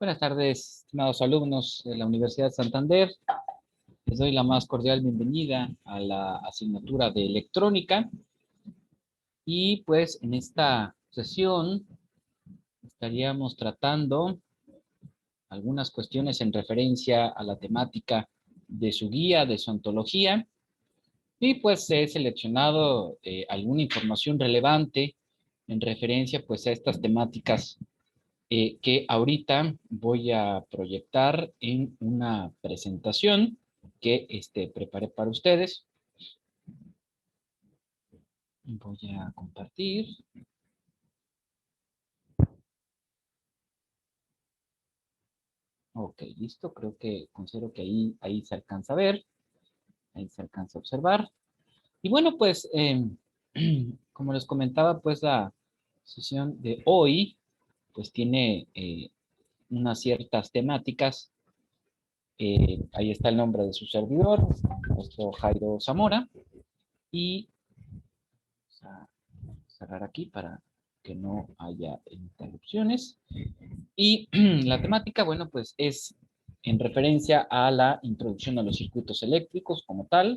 Buenas tardes, estimados alumnos de la Universidad de Santander. Les doy la más cordial bienvenida a la asignatura de electrónica. Y pues en esta sesión estaríamos tratando algunas cuestiones en referencia a la temática de su guía, de su ontología. Y pues he seleccionado alguna información relevante en referencia pues a estas temáticas que ahorita voy a proyectar en una presentación que preparé para ustedes. Voy a compartir. Ok, listo. Creo que considero que ahí se alcanza a ver, ahí se alcanza a observar. Y bueno, pues, como les comentaba, pues la sesión de hoy, pues tiene unas ciertas temáticas. Ahí está el nombre de su servidor, nuestro Jairo Zamora. Y vamos a cerrar aquí para que no haya interrupciones. Y la temática, bueno, pues es en referencia a la introducción a los circuitos eléctricos como tal,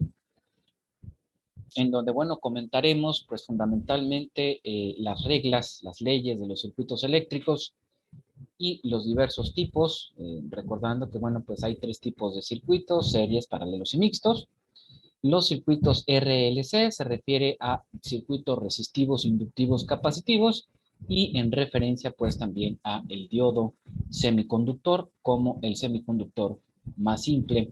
en donde, bueno, comentaremos pues fundamentalmente las reglas, las leyes de los circuitos eléctricos y los diversos tipos, recordando que, bueno, pues hay tres tipos de circuitos: series, paralelos y mixtos. Los circuitos RLC se refiere a circuitos resistivos, inductivos, capacitivos, y en referencia pues también a el diodo semiconductor como el semiconductor más simple,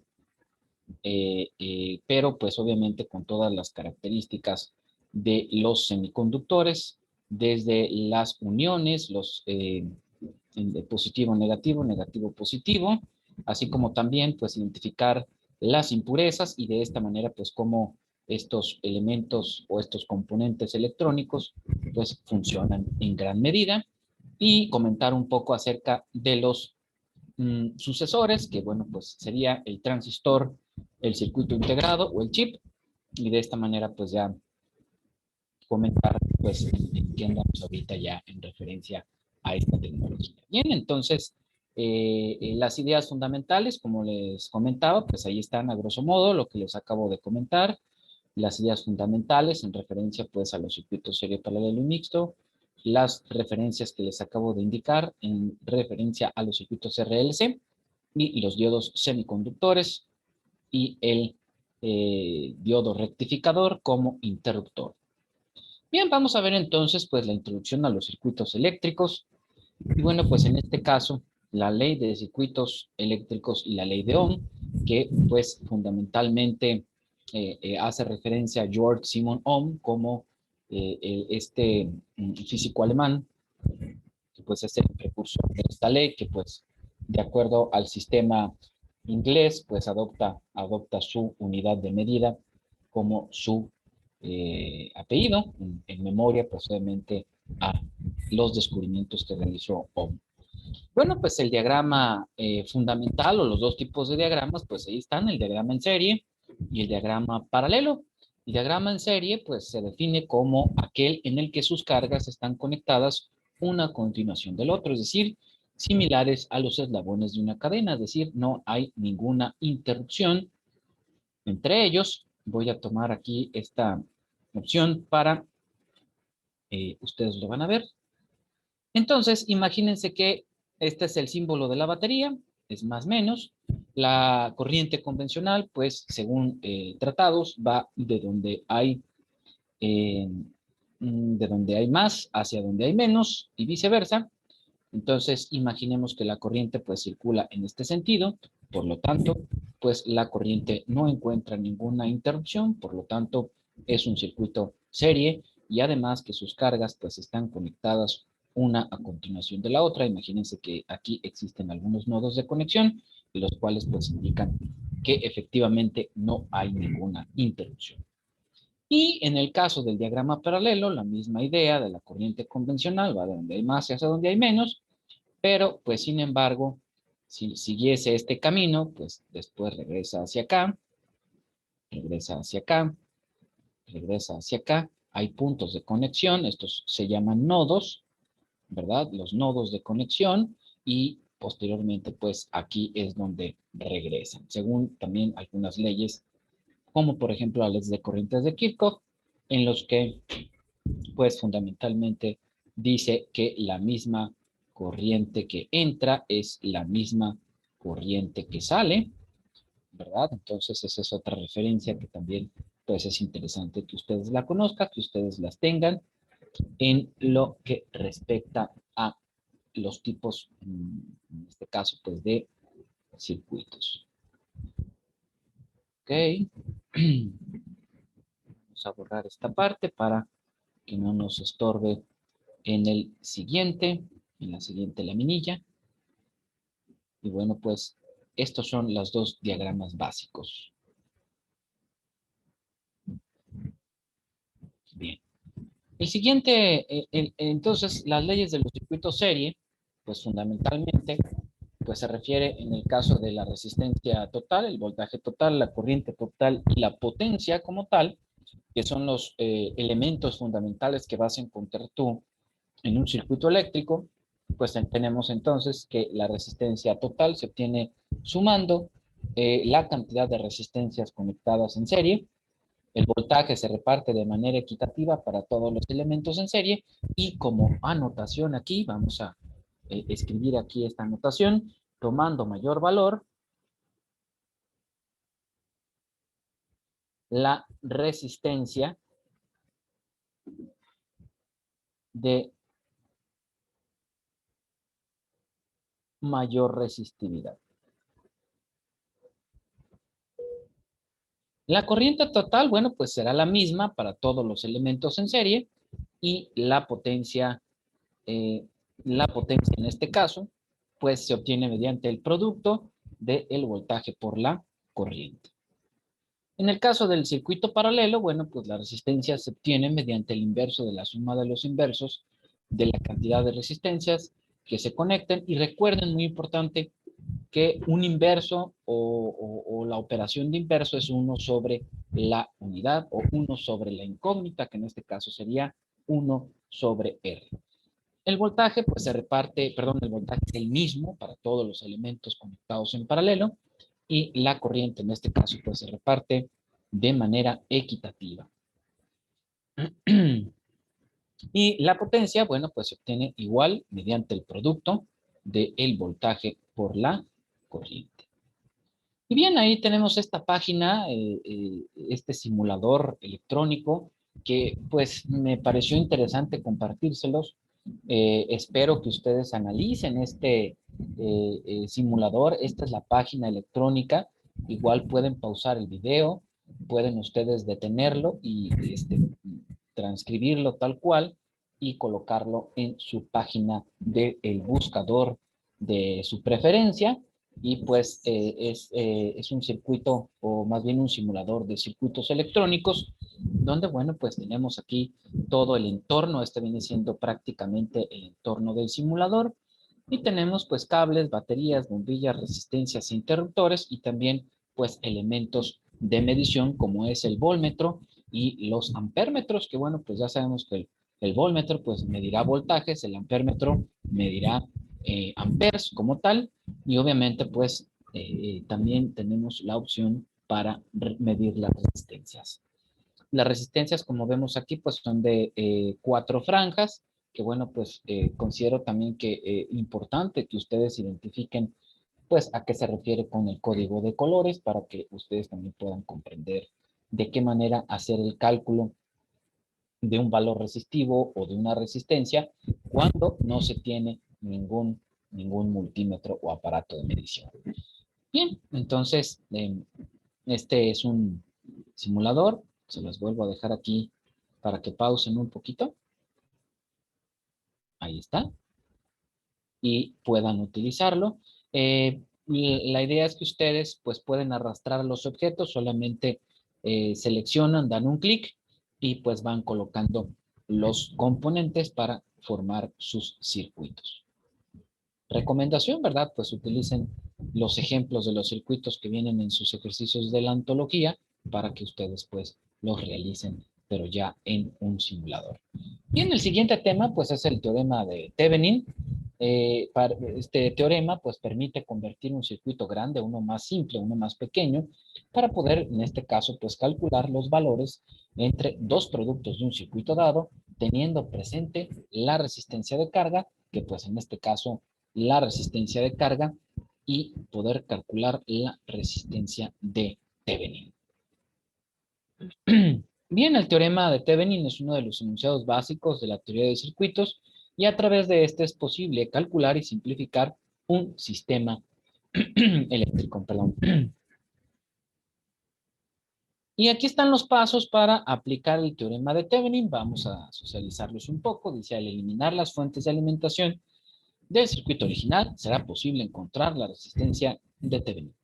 pero pues obviamente con todas las características de los semiconductores, desde las uniones, los de positivo, negativo, negativo, positivo, así como también pues identificar las impurezas y de esta manera pues cómo estos elementos o estos componentes electrónicos pues funcionan en gran medida, y comentar un poco acerca de los sucesores, que bueno pues sería el transistor, el circuito integrado o el chip, y de esta manera pues ya comentar pues en qué andamos ahorita ya en referencia a esta tecnología. Bien, entonces las ideas fundamentales, como les comentaba, pues ahí están a grosso modo lo que les acabo de comentar. Las ideas fundamentales en referencia pues a los circuitos serie, paralelo y mixto, las referencias que les acabo de indicar en referencia a los circuitos RLC y los diodos semiconductores, y el diodo rectificador como interruptor. Bien, vamos a ver entonces pues la introducción a los circuitos eléctricos. Y bueno, pues en este caso, la ley de circuitos eléctricos y la ley de Ohm, que pues fundamentalmente hace referencia a Georg Simon Ohm como físico alemán, que pues es el precursor de esta ley, que pues de acuerdo al sistema inglés, pues adopta su unidad de medida como su apellido, en memoria pues obviamente a los descubrimientos que realizó Ohm. Bueno, pues el diagrama fundamental, o los dos tipos de diagramas, pues ahí están: el diagrama en serie y el diagrama paralelo. El diagrama en serie pues se define como aquel en el que sus cargas están conectadas una a continuación del otro, es decir, similares a los eslabones de una cadena, es decir, no hay ninguna interrupción entre ellos. Voy a tomar aquí esta opción para, ustedes lo van a ver. Entonces, imagínense que este es el símbolo de la batería, es más o menos. La corriente convencional, pues, según tratados, va eh, de donde hay más hacia donde hay menos y viceversa. Entonces, imaginemos que la corriente, pues, circula en este sentido. Por lo tanto, pues, la corriente no encuentra ninguna interrupción. Por lo tanto, es un circuito serie, y además que sus cargas, pues, están conectadas una a continuación de la otra. Imagínense que aquí existen algunos nodos de conexión, los cuales, pues, indican que efectivamente no hay ninguna interrupción. Y en el caso del diagrama paralelo, la misma idea de la corriente convencional, va de donde hay más hacia donde hay menos, pero pues sin embargo, si siguiese este camino, pues después regresa hacia acá, regresa hacia acá, regresa hacia acá. Hay puntos de conexión, estos se llaman nodos, ¿verdad? Los nodos de conexión, y posteriormente, pues aquí es donde regresan, según también algunas leyes, como por ejemplo las leyes de corrientes de Kirchhoff, en los que pues fundamentalmente dice que la misma corriente que entra es la misma corriente que sale, ¿verdad? Entonces esa es otra referencia que también pues es interesante que ustedes la conozcan, que ustedes las tengan en lo que respecta a los tipos, en este caso, pues de circuitos. Ok. Vamos a borrar esta parte para que no nos estorbe en el siguiente, en la siguiente laminilla. Y bueno, pues estos son los dos diagramas básicos. Bien. El siguiente, entonces, las leyes de los circuitos serie, pues fundamentalmente, pues se refiere en el caso de la resistencia total, el voltaje total, la corriente total y la potencia como tal, que son los elementos fundamentales que vas a encontrar tú en un circuito eléctrico. Pues tenemos entonces que la resistencia total se obtiene sumando la cantidad de resistencias conectadas en serie. El voltaje se reparte de manera equitativa para todos los elementos en serie y como anotación aquí, vamos a escribir aquí esta anotación, tomando mayor valor, la resistencia de mayor resistividad. La corriente total, bueno, pues será la misma para todos los elementos en serie y la potencia en este caso, pues se obtiene mediante el producto del voltaje por la corriente. En el caso del circuito paralelo, bueno, pues la resistencia se obtiene mediante el inverso de la suma de los inversos de la cantidad de resistencias que se conecten. Y recuerden, muy importante, que un inverso o la operación de inverso es 1 sobre la unidad o 1 sobre la incógnita, que en este caso sería 1 sobre R. El voltaje, pues se reparte, perdón, el voltaje es el mismo para todos los elementos conectados en paralelo y la corriente en este caso, pues se reparte de manera equitativa. Y la potencia, bueno, pues se obtiene igual mediante el producto del voltaje por la corriente. Y bien, ahí tenemos esta página, este simulador electrónico, que pues me pareció interesante compartírselos. Espero que ustedes analicen este simulador. Esta es la página electrónica. Igual pueden pausar el video, pueden ustedes detenerlo y transcribirlo tal cual y colocarlo en su página del buscador de su preferencia y pues es un circuito o más bien un simulador de circuitos electrónicos donde bueno pues tenemos aquí todo el entorno, este viene siendo prácticamente el entorno del simulador y tenemos pues cables, baterías, bombillas, resistencias e interruptores y también pues elementos de medición como es el voltmetro y los ampérmetros que bueno pues ya sabemos que el voltmetro pues medirá voltajes, el ampérmetro medirá amperes como tal y obviamente pues también tenemos la opción para medir las resistencias. Las resistencias como vemos aquí pues son de 4 franjas que bueno pues considero también que importante que ustedes identifiquen pues a qué se refiere con el código de colores para que ustedes también puedan comprender de qué manera hacer el cálculo de un valor resistivo o de una resistencia cuando no se tiene ningún multímetro o aparato de medición. Bien, entonces este es un simulador, se los vuelvo a dejar aquí para que pausen un poquito. Ahí está. Y puedan utilizarlo. La idea es que ustedes pues pueden arrastrar los objetos, solamente seleccionan, dan un clic y pues van colocando los componentes para formar sus circuitos. Recomendación, ¿verdad? Pues utilicen los ejemplos de los circuitos que vienen en sus ejercicios de la ontología para que ustedes pues los realicen, pero ya en un simulador. Bien, el siguiente tema pues es el teorema de Thevenin. Este teorema pues permite convertir un circuito grande a uno más simple, uno más pequeño, para poder en este caso pues calcular los valores entre dos productos de un circuito dado, teniendo presente la resistencia de carga, que pues en este caso la resistencia de carga, y poder calcular la resistencia de Thevenin. Bien, el teorema de Thevenin es uno de los enunciados básicos de la teoría de circuitos y a través de este es posible calcular y simplificar un sistema eléctrico. Perdón. Y aquí están los pasos para aplicar el teorema de Thevenin. Vamos a socializarlos un poco. Dice, al eliminar las fuentes de alimentación del circuito original, será posible encontrar la resistencia de Thevenin.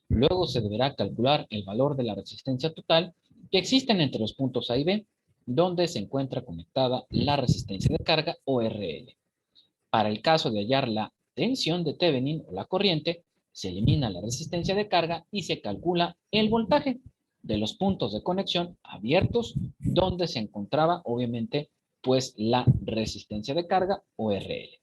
Luego se deberá calcular el valor de la resistencia total que existen entre los puntos A y B, donde se encuentra conectada la resistencia de carga o RL. Para el caso de hallar la tensión de Thevenin o la corriente, se elimina la resistencia de carga y se calcula el voltaje de los puntos de conexión abiertos, donde se encontraba obviamente pues la resistencia de carga o RL.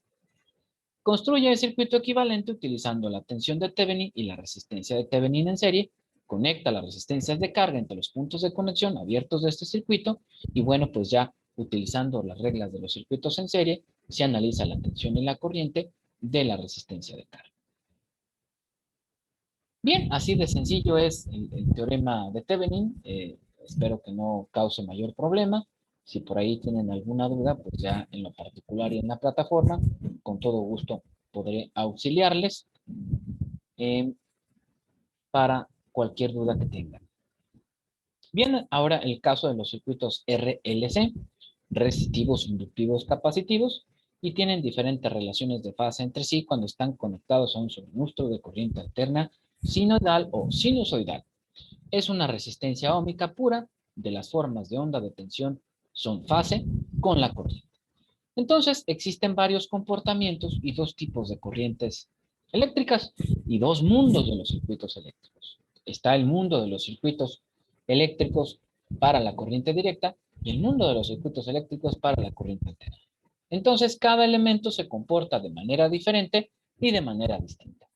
Construye el circuito equivalente utilizando la tensión de Thevenin y la resistencia de Thevenin en serie. Conecta las resistencias de carga entre los puntos de conexión abiertos de este circuito. Y bueno, pues ya utilizando las reglas de los circuitos en serie, se analiza la tensión y la corriente de la resistencia de carga. Bien, así de sencillo es el teorema de Thevenin. Espero que no cause mayor problema. Si por ahí tienen alguna duda, pues ya en lo particular y en la plataforma, con todo gusto podré auxiliarles para cualquier duda que tengan. Bien, ahora el caso de los circuitos RLC, resistivos, inductivos, capacitivos, y tienen diferentes relaciones de fase entre sí cuando están conectados a un suministro de corriente alterna, sinusoidal o sinusoidal. Es una resistencia óhmica pura. De las formas de onda de tensión son fase con la corriente. Entonces, existen varios comportamientos y dos tipos de corrientes eléctricas y dos mundos de los circuitos eléctricos. Está el mundo de los circuitos eléctricos para la corriente directa y el mundo de los circuitos eléctricos para la corriente alterna. Entonces, cada elemento se comporta de manera diferente y de manera distinta.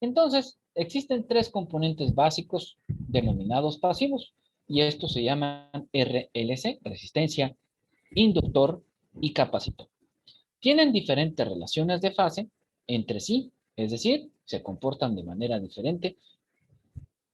Entonces, existen tres componentes básicos denominados pasivos y estos se llaman RLC, resistencia, inductor y capacitor. Tienen diferentes relaciones de fase entre sí, es decir, se comportan de manera diferente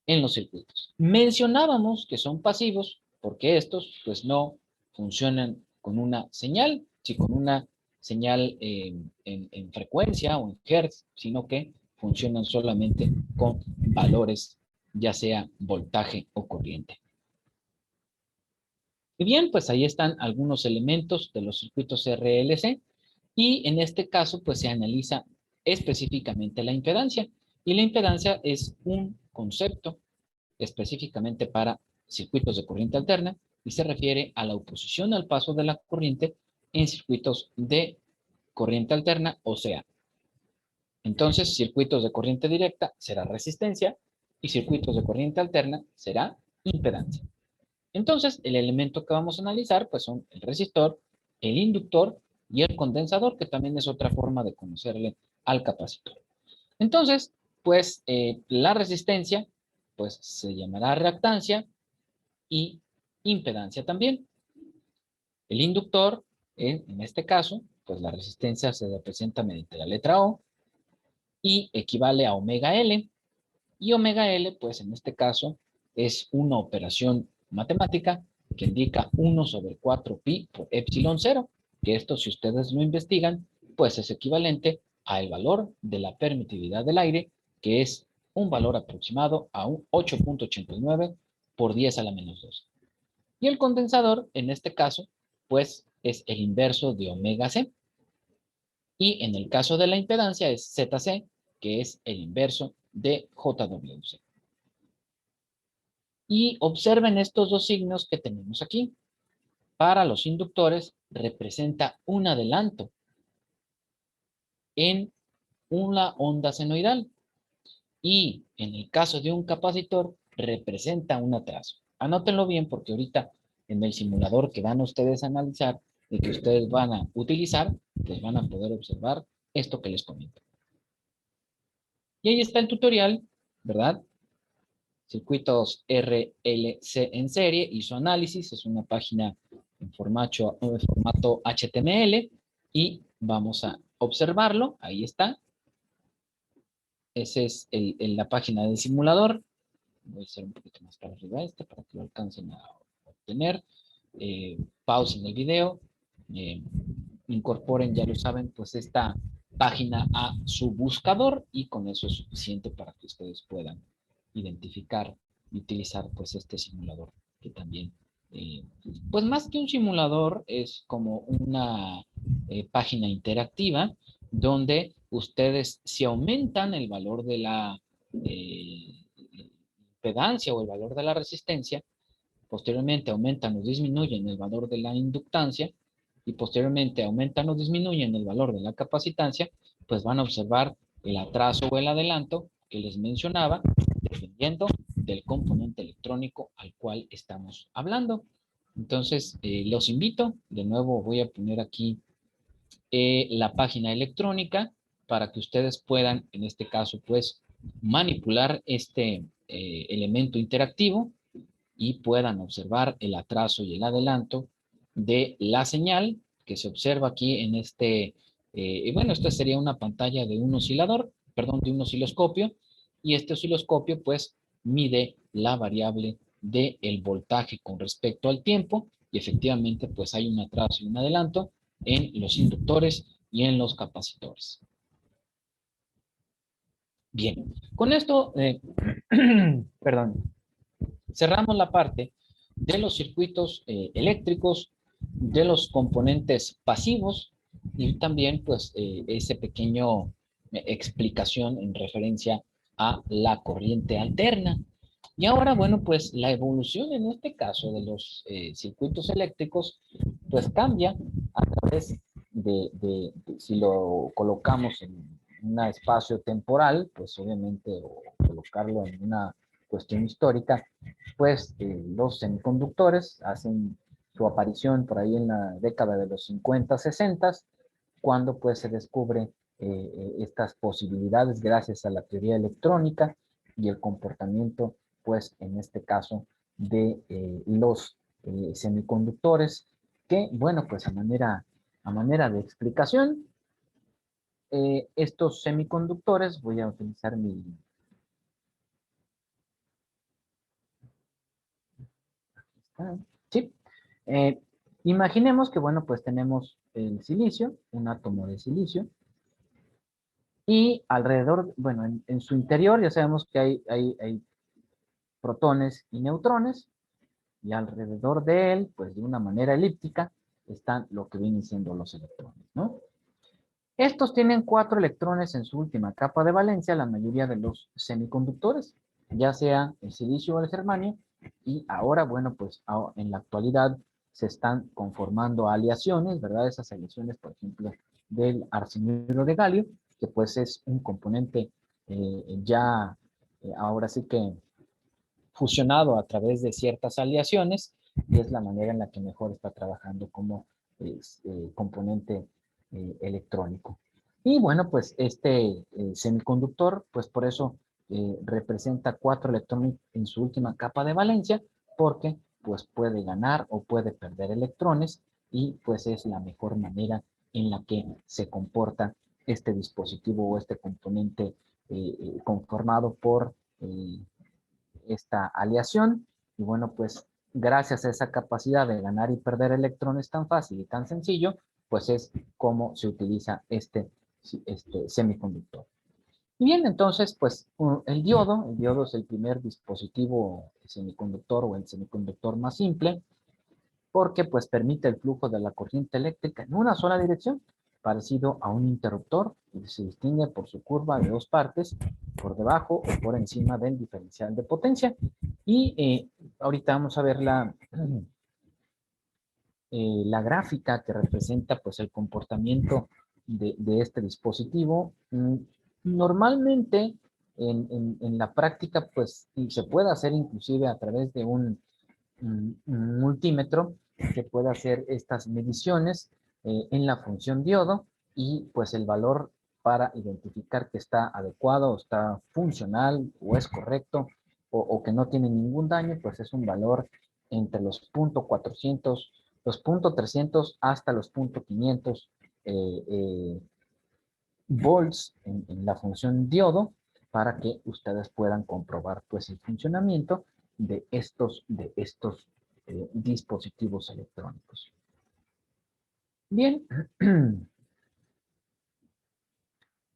en los circuitos. Mencionábamos que son pasivos porque estos pues no funcionan con una señal, sino con una señal en frecuencia o en hertz, sino que funcionan solamente con valores, ya sea voltaje o corriente. Y bien, pues ahí están algunos elementos de los circuitos RLC y en este caso pues se analiza específicamente la impedancia y la impedancia es un concepto específicamente para circuitos de corriente alterna y se refiere a la oposición al paso de la corriente en circuitos de corriente alterna, o sea, entonces circuitos de corriente directa será resistencia y circuitos de corriente alterna será impedancia. Entonces, el elemento que vamos a analizar pues son el resistor, el inductor y el condensador, que también es otra forma de conocerle al capacitor. Entonces, pues la resistencia pues se llamará reactancia y impedancia también. El inductor, en este caso, pues la resistencia se representa mediante la letra O y equivale a omega L. Y omega L, pues en este caso, es una operación matemática que indica 1 sobre 4 pi por epsilon 0, que esto, si ustedes lo investigan, pues es equivalente al valor de la permitividad del aire, que es un valor aproximado a un 8.89 por 10 a la menos 2. Y el condensador, en este caso, pues es el inverso de omega C. Y en el caso de la impedancia es ZC, que es el inverso de JWC. Y observen estos dos signos que tenemos aquí. Para los inductores representa un adelanto en una onda senoidal. Y en el caso de un capacitor representa un atraso. Anótenlo bien porque ahorita en el simulador que van ustedes a analizar y que ustedes van a utilizar, pues van a poder observar esto que les comento. Y ahí está el tutorial, ¿verdad? Circuitos RLC en serie y su análisis. Es una página en formato HTML y vamos a observarlo. Ahí está. Esa es la página del simulador. Voy a hacer un poquito más para arriba para que lo alcancen a obtener. Pausen el video. Incorporen, ya lo saben, pues esta página a su buscador y con eso es suficiente para que ustedes puedan identificar y utilizar pues este simulador que también pues más que un simulador es como una página interactiva donde ustedes si aumentan el valor de la impedancia o el valor de la resistencia, posteriormente aumentan o disminuyen el valor de la inductancia y posteriormente aumentan o disminuyen el valor de la capacitancia, pues van a observar el atraso o el adelanto que les mencionaba, dependiendo del componente electrónico al cual estamos hablando. Entonces, los invito, de nuevo voy a poner aquí la página electrónica para que ustedes puedan, en este caso, pues, manipular este elemento interactivo y puedan observar el atraso y el adelanto de la señal que se observa aquí en bueno, esta sería una pantalla de un oscilador, perdón, de un osciloscopio, y este osciloscopio pues mide la variable del voltaje con respecto al tiempo, y efectivamente pues hay un atraso y un adelanto en los inductores y en los capacitores. Bien, con esto, perdón, cerramos la parte de los circuitos eléctricos, de los componentes pasivos y también pues ese pequeño explicación en referencia a la corriente alterna. Y ahora, bueno, pues la evolución en este caso de los circuitos eléctricos pues cambia a través si lo colocamos en un espacio temporal, pues obviamente, o colocarlo en una cuestión histórica, pues los semiconductores hacen su aparición por ahí en la década de los 50, 60, cuando pues se descubre estas posibilidades gracias a la teoría electrónica y el comportamiento, pues en este caso, de los semiconductores, que bueno, pues a manera de explicación, estos semiconductores, voy a utilizar mi... Sí. Imaginemos que, bueno, pues tenemos el silicio, un átomo de silicio, y alrededor, bueno, en su interior ya sabemos que hay protones y neutrones, y alrededor de él, pues de una manera elíptica, están lo que vienen siendo los electrones, ¿no? Estos tienen 4 electrones en su última capa de valencia, la mayoría de los semiconductores, ya sea el silicio o el germanio, y ahora, bueno, pues en la actualidad se están conformando aleaciones, ¿verdad? Esas aleaciones, por ejemplo, del arsenuro de galio, que pues es un componente ya, ahora sí que fusionado a través de ciertas aleaciones, y es la manera en la que mejor está trabajando como componente electrónico. Y bueno, pues este semiconductor, pues por eso representa 4 electrones en su última capa de valencia, porque pues puede ganar o puede perder electrones, y pues es la mejor manera en la que se comporta este dispositivo o este componente conformado por esta aleación. Y bueno, pues gracias a esa capacidad de ganar y perder electrones tan fácil y tan sencillo, pues es como se utiliza este semiconductor. Y bien, entonces, pues el diodo es el primer dispositivo semiconductor o el semiconductor más simple, porque pues permite el flujo de la corriente eléctrica en una sola dirección, parecido a un interruptor, y se distingue por su curva de 2 partes, por debajo o por encima del diferencial de potencia. Y ahorita vamos a ver la gráfica que representa pues el comportamiento de este dispositivo. Normalmente en la práctica pues se puede hacer inclusive a través de un multímetro que puede hacer estas mediciones en la función diodo, y pues el valor para identificar que está adecuado, o está funcional, o es correcto, o que no tiene ningún daño, pues es un valor entre los .400, los .300 hasta los .500 volts en la función diodo, para que ustedes puedan comprobar pues el funcionamiento de estos dispositivos electrónicos. Bien,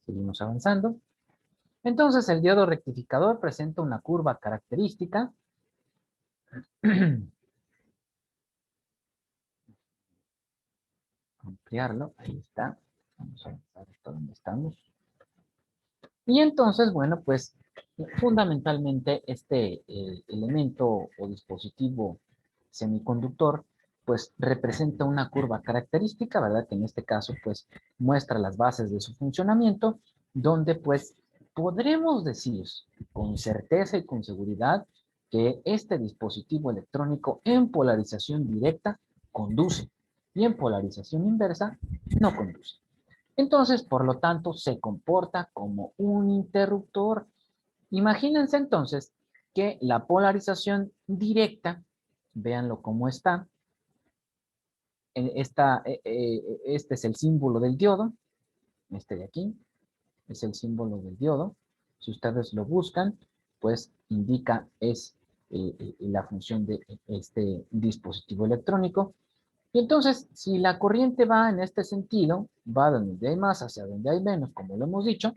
seguimos avanzando. Entonces el diodo rectificador presenta una curva característica. Ampliarlo, ahí está. Vamos a avanzar hasta donde estamos. Y entonces, bueno, pues fundamentalmente este elemento o dispositivo semiconductor pues representa una curva característica, ¿verdad? Que en este caso pues muestra las bases de su funcionamiento, donde pues podremos decir con certeza y con seguridad que este dispositivo electrónico en polarización directa conduce y en polarización inversa no conduce. Entonces, por lo tanto, se comporta como un interruptor. Imagínense entonces que la polarización directa, véanlo cómo está, este es el símbolo del diodo, este de aquí es el símbolo del diodo. Si ustedes lo buscan, pues indica la función de este dispositivo electrónico. Y entonces, si la corriente va en este sentido, va de donde hay más hacia donde hay menos, como lo hemos dicho,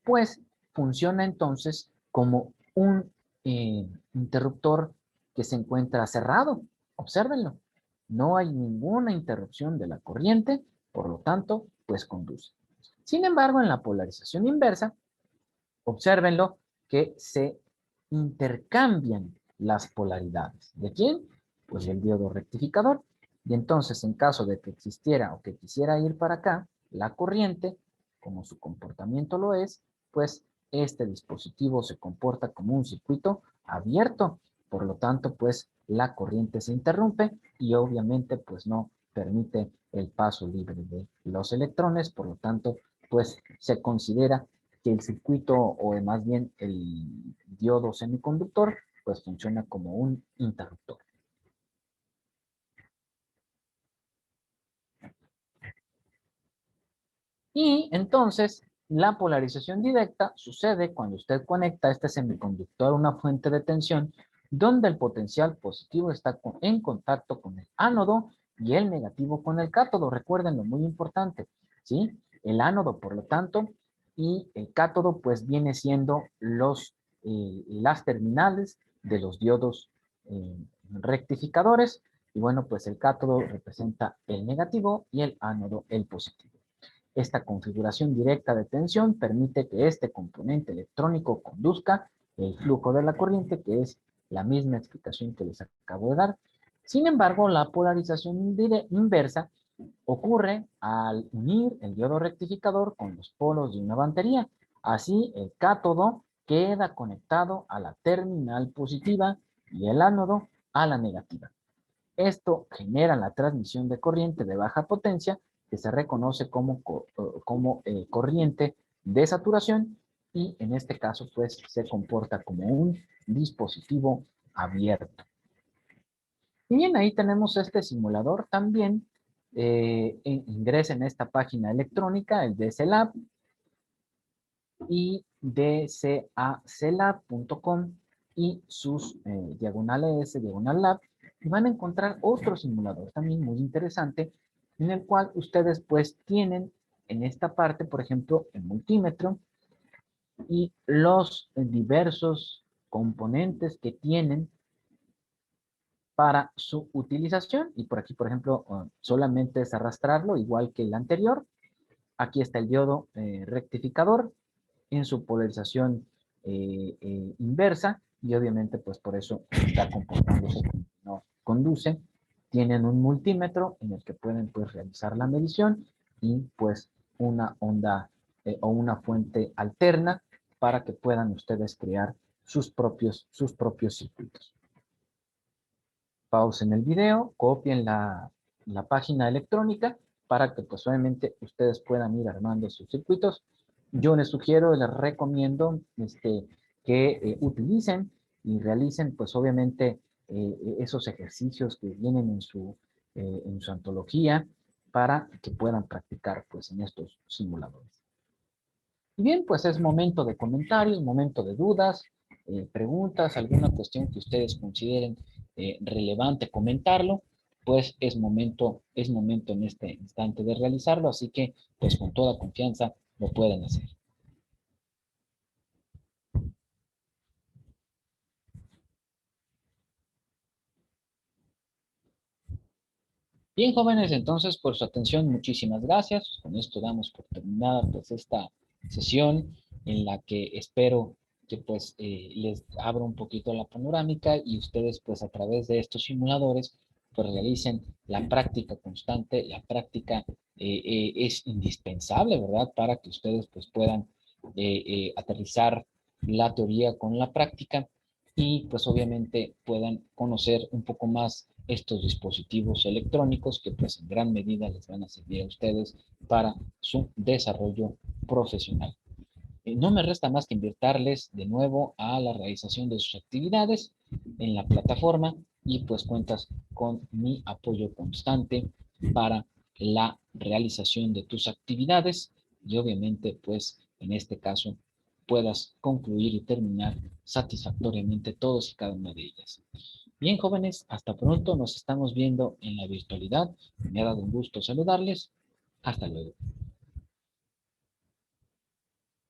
pues funciona entonces como un interruptor que se encuentra cerrado. Obsérvenlo. No hay ninguna interrupción de la corriente, por lo tanto, pues conduce. Sin embargo, en la polarización inversa, obsérvenlo que se intercambian las polaridades. ¿De quién? Pues el diodo rectificador. Y entonces, en caso de que existiera o que quisiera ir para acá, la corriente, como su comportamiento lo es, pues este dispositivo se comporta como un circuito abierto. Por lo tanto, pues la corriente se interrumpe y obviamente pues no permite el paso libre de los electrones. Por lo tanto, pues se considera que el circuito o más bien el diodo semiconductor pues funciona como un interruptor. Y entonces la polarización directa sucede cuando usted conecta este semiconductor a una fuente de tensión donde el potencial positivo está en contacto con el ánodo y el negativo con el cátodo. Recuerden lo muy importante, ¿sí? El ánodo, por lo tanto, y el cátodo pues viene siendo las terminales de los diodos rectificadores. Y bueno, pues el cátodo representa el negativo y el ánodo el positivo. Esta configuración directa de tensión permite que este componente electrónico conduzca el flujo de la corriente, que es la misma explicación que les acabo de dar. Sin embargo, la polarización inversa ocurre al unir el diodo rectificador con los polos de una batería. Así, el cátodo queda conectado a la terminal positiva y el ánodo a la negativa. Esto genera la transmisión de corriente de baja potencia que se reconoce como corriente de saturación y en este caso pues se comporta como un dispositivo abierto. Y bien, ahí tenemos este simulador también. Ingresen a esta página electrónica, el DCLab, y dcaclab.com y sus diagonales, diagonal lab, y van a encontrar otro simulador también muy interesante, en el cual ustedes pues tienen en esta parte, por ejemplo, el multímetro y los diversos componentes que tienen para su utilización. Y por aquí, por ejemplo, solamente es arrastrarlo, igual que el anterior. Aquí está el diodo rectificador en su polarización inversa y obviamente pues por eso está comportándose como no conduce. Tienen un multímetro en el que pueden pues realizar la medición y pues una onda o una fuente alterna para que puedan ustedes crear sus propios circuitos. Pausen el video, copien la página electrónica para que pues obviamente ustedes puedan ir armando sus circuitos Yo les sugiero, les recomiendo que utilicen y realicen, pues obviamente, esos ejercicios que vienen en su antología para que puedan practicar pues en estos simuladores. Y bien, pues es momento de comentarios, momento de dudas, preguntas, alguna cuestión que ustedes consideren relevante comentarlo, pues es momento en este instante de realizarlo, así que pues con toda confianza lo pueden hacer. Bien, jóvenes, entonces por su atención, muchísimas gracias. Con esto damos por terminada pues esta sesión en la que espero que pues les abra un poquito la panorámica y ustedes pues a través de estos simuladores pues realicen la práctica constante. La práctica es indispensable, ¿verdad? Para que ustedes pues puedan aterrizar la teoría con la práctica y pues obviamente puedan conocer un poco más estos dispositivos electrónicos que pues en gran medida les van a servir a ustedes para su desarrollo profesional. No me resta más que invitarles de nuevo a la realización de sus actividades en la plataforma y pues cuentas con mi apoyo constante para la realización de tus actividades y obviamente pues en este caso puedas concluir y terminar satisfactoriamente todos y cada una de ellas. Bien, jóvenes, hasta pronto. Nos estamos viendo en la virtualidad. Me ha dado un gusto saludarles. Hasta luego.